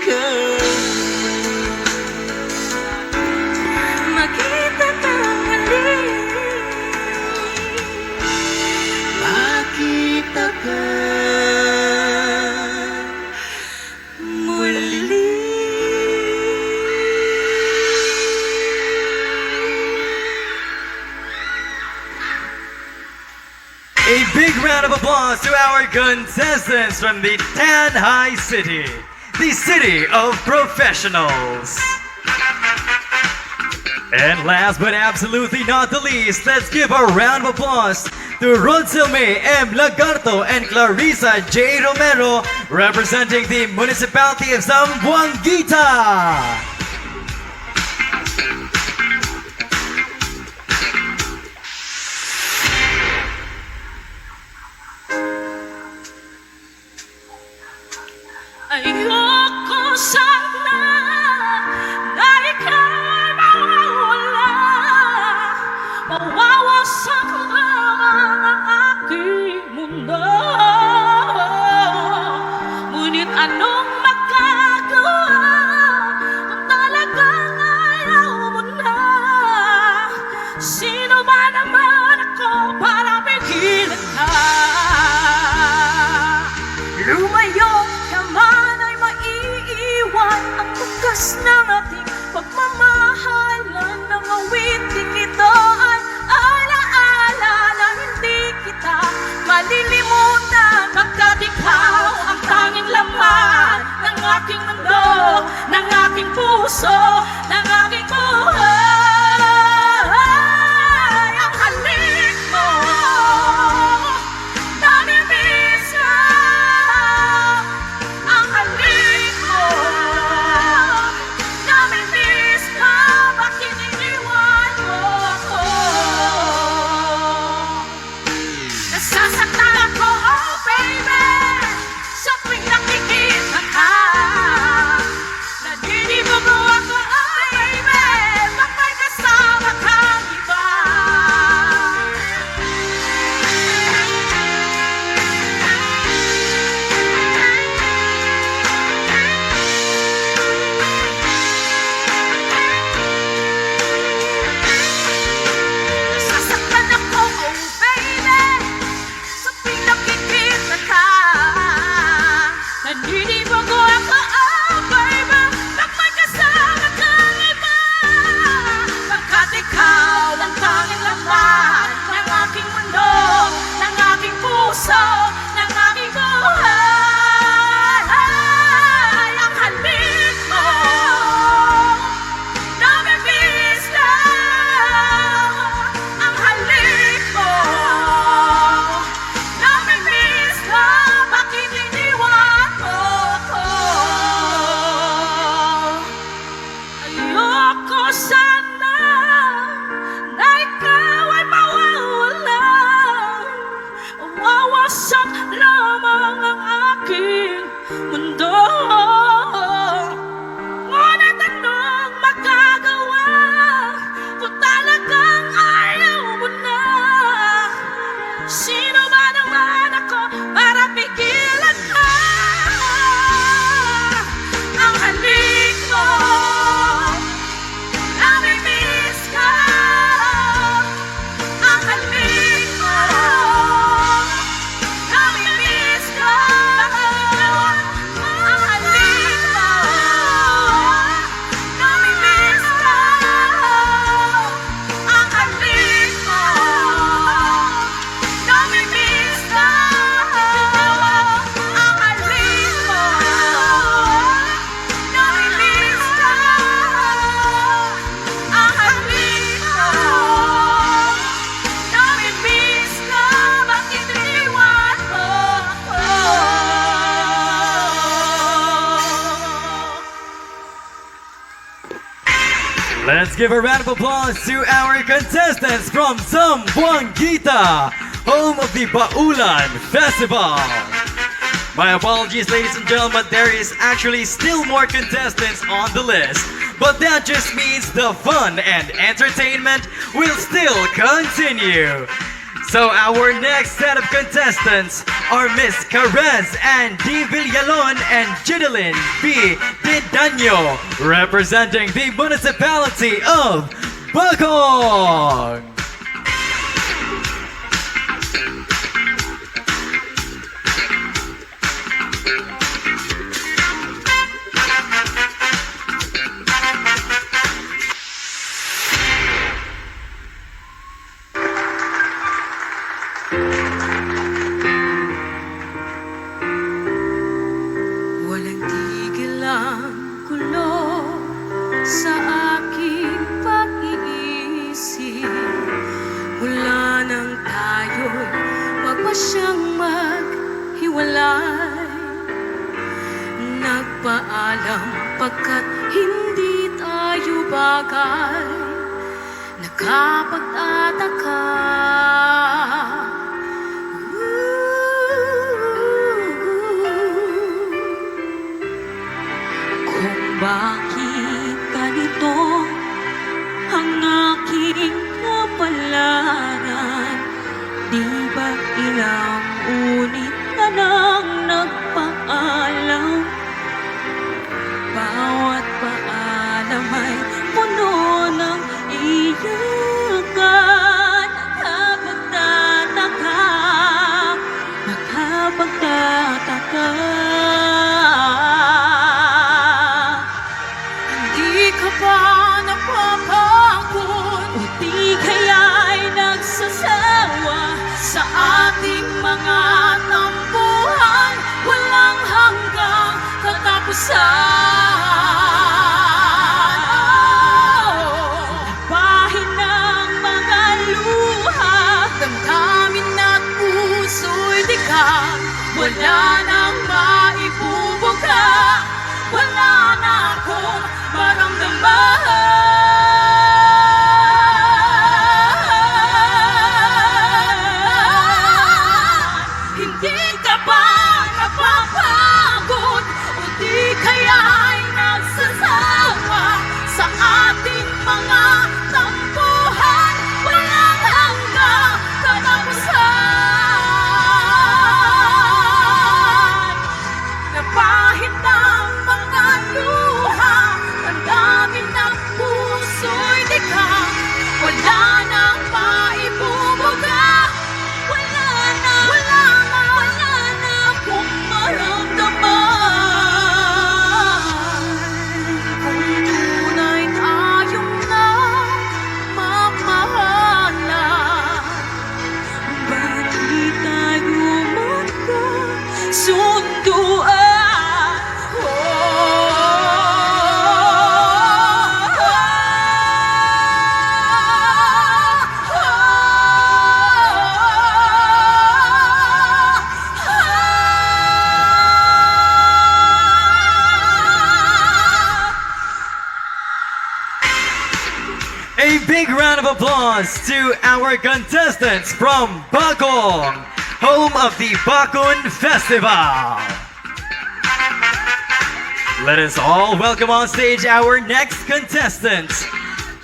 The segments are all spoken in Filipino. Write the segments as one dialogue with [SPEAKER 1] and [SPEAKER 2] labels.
[SPEAKER 1] ka. Makita kang muli, makita ka muli.
[SPEAKER 2] A big round of applause to our contestants from the Tanhai City, the city of professionals. And last but absolutely not the least, let's give a round of applause to Rodselme M. Lagarto and Clarissa J. Romero, representing the municipality of Zamboanguita.
[SPEAKER 1] Ayoko sana na ika'y mawawala, mawawasak lamang ang aking mundo. Ngunit anong magagawa kung talagang ayaw mo na? Sino ba naman ako para pigilan ka? Lumayo ka man ay maiiwan ang bukas ng ating pagmamahalan. Ng awiting ito ay alaala na hindi kita malilimutan, pagkat ikaw ang tanging laman ng aking mundo, ng aking puso, ng aking buhay. Ang halik mo, namimiss ka. Ang halik mo, namimiss ka. Bakit iniwan mo ako? Nasasaktan ako, oh baby, sa tuwing nakikita ka. Naninibago ako, oh baby, pag may kasama kang iba. Nasasaktan ako, oh baby, sa tuwing nakikita ka. Naninibago ako, oh baby, pag may kasama kang iba. Pagkat ikaw ang tanging laman ng aking mundo, ng aking puso, ng aking buhay. Ang halik mo, namimiss ka. Ang halik mo, namimiss ka. Bakit iniwan mo ako? Ayoko sana na ikaw ay mawawala, mawawasak lamang ang aking mundo. Ngunit anong magagawa kung talagang ayaw mo na? Sino ba naman ako para pigilan ka? Ang halik mo, namimiss ka. Ang halik mo, namimiss ka. Ang halik mo, namimiss ka. Ang halik mo, namimiss ka. Ang halik mo, namimiss ka. Ang halik mo, namimiss ka. Bakit iniwan mo ako?
[SPEAKER 2] Let's give a round of applause to our contestants from Zamboanguita, home of the Baulan Festival. My apologies, ladies and gentlemen, there is actually still more contestants on the list. But that just means the fun and entertainment will still continue. So our next set of contestants are Miss Carez and D. Villalon and Ginelyn B. Didaño, representing the municipality of Bagong.
[SPEAKER 1] Walang tigil ang gulo sa aking pag-iisip. Mula nang tayo'y magpasyang maghiwalay, nagpaalam pagkat hindi tayo bagay. Nakapagtataka kung bakit ganito ang aking kapalaran. Di ba ilang ulit na nang nagpaalam? Bawat paalam ay puno ng iyakan. Nakapagtataka, nakapagtataka. Hindi ka ba napapagod? O di kaya'y nagsasawa sa ating mga tampuhan? Walang hanggang katapusan. Bahin ng mga luha, damdamin at puso'y dikak. Wala nang maibubuga, wala na akong maramdaman. Hindi ka ba napapagod? O di kaya'y nagsasawa sa ating mga tampuhan? Walang hanggang katapusan. Napahit ng mga luha, ang dami ng puso'y dikak. Wala nang maibubuga, wala na akong maramdaman. Kung tunay tayong nagmamahalan, ba't di tayo magkasunduan?
[SPEAKER 2] A big round of applause to our contestants from Bagong, home of the Bakun Festival. Let us all welcome on stage our next contestants,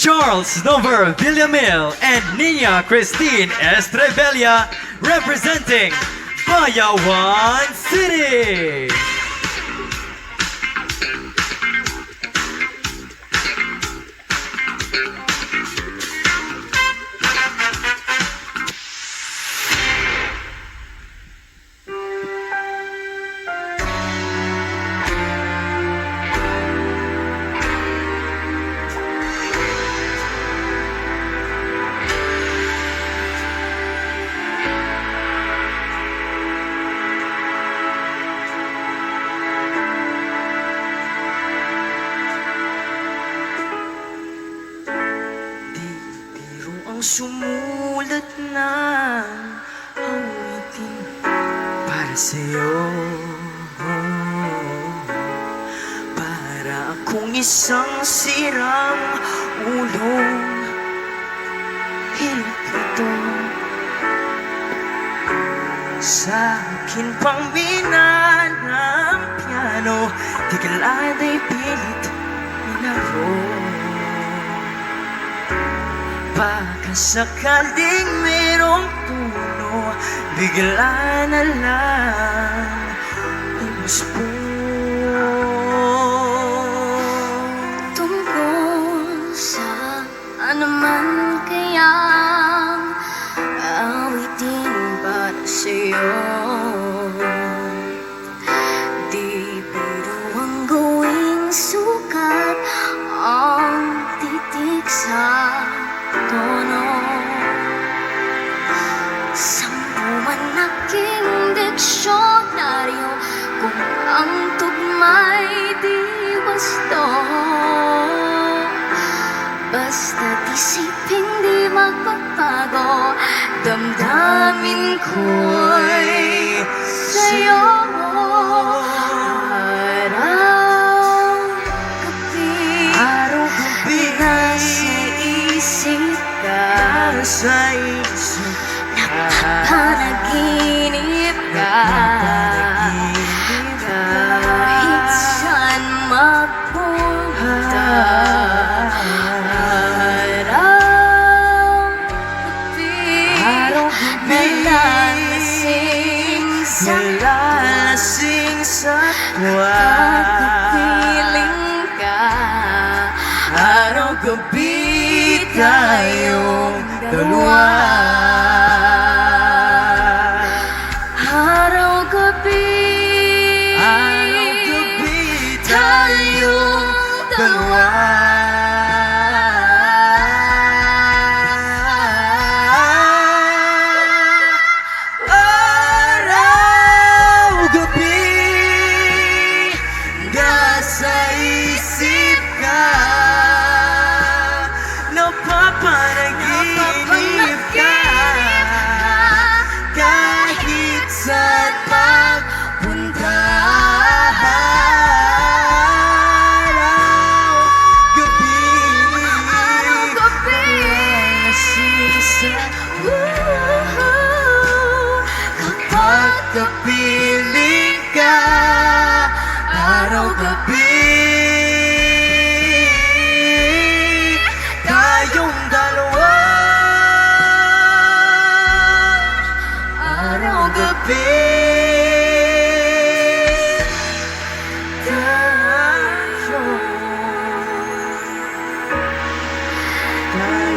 [SPEAKER 2] Charles Nover Villamil and Nina Christine Estrevella, representing Bayawan City.
[SPEAKER 1] Sumulat ng awitin para sa'yo, para akong isang sirang ulong hilpito sa akin pang ng piano, di kalada'y pilit nilaro. Baka sakaling merong
[SPEAKER 3] bigla na lang umuspo.
[SPEAKER 4] Tungkol sa anuman kayang awitin para sa'yo, di biro ang gawing sukat ang titik sa tono. Sampuman aking diksyonaryo kung ang tugma'y di wasto. Basta't isipin di magbabago, damdamin ko'y sa'yo. Araw-gabi nasa isip ka,
[SPEAKER 3] Sa isip
[SPEAKER 4] napapanaginip ka, kahit saan magpunta. Araw-gabi nalalasing sa
[SPEAKER 3] nalalasing sa tuwa.
[SPEAKER 4] pagkapiling ka.
[SPEAKER 3] Araw-gabi tayong dalawa.
[SPEAKER 4] Araw-gabi
[SPEAKER 3] Araw-gabi tayong dalawa. Araw-gabi nasa isip ka, napapanaginip ka, kahit saan magpunta. Araw-gabi nasisa kapag kapiling ka. Araw-gabi tayong dalawa. Araw-gabi tayong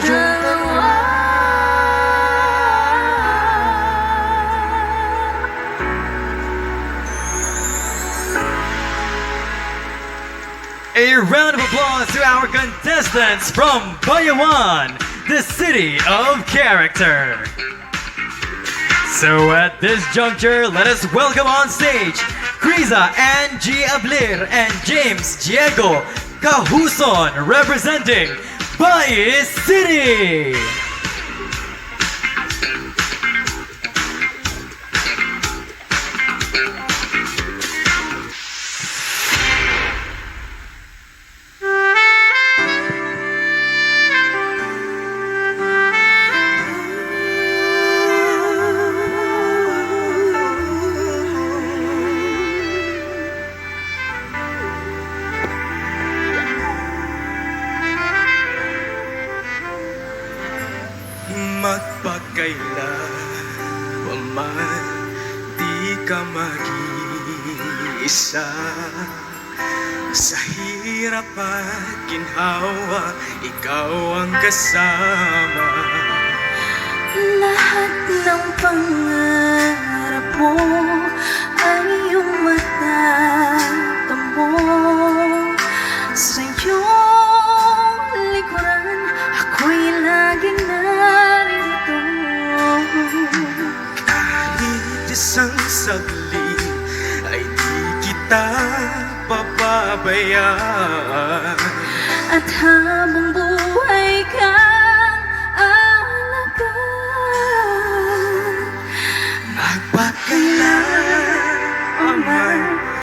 [SPEAKER 3] dalawa.
[SPEAKER 2] A round of applause to our contestants from Bayawan, the city of character. So at this juncture, let us welcome on stage Criza and G. Ablir and James Diego Cahuson representing Bayes City.
[SPEAKER 3] Magpagkaila pa man, di ka mag-iisa. Sa hirap at ginhawa, ikaw ang kasama.
[SPEAKER 4] Lahat ng pangarap mo ay iyong matatamo. Sa iyong likuran, ako'y laging narito.
[SPEAKER 3] Kahit isang saglit ay di kita papabayaan.
[SPEAKER 4] At habang buhay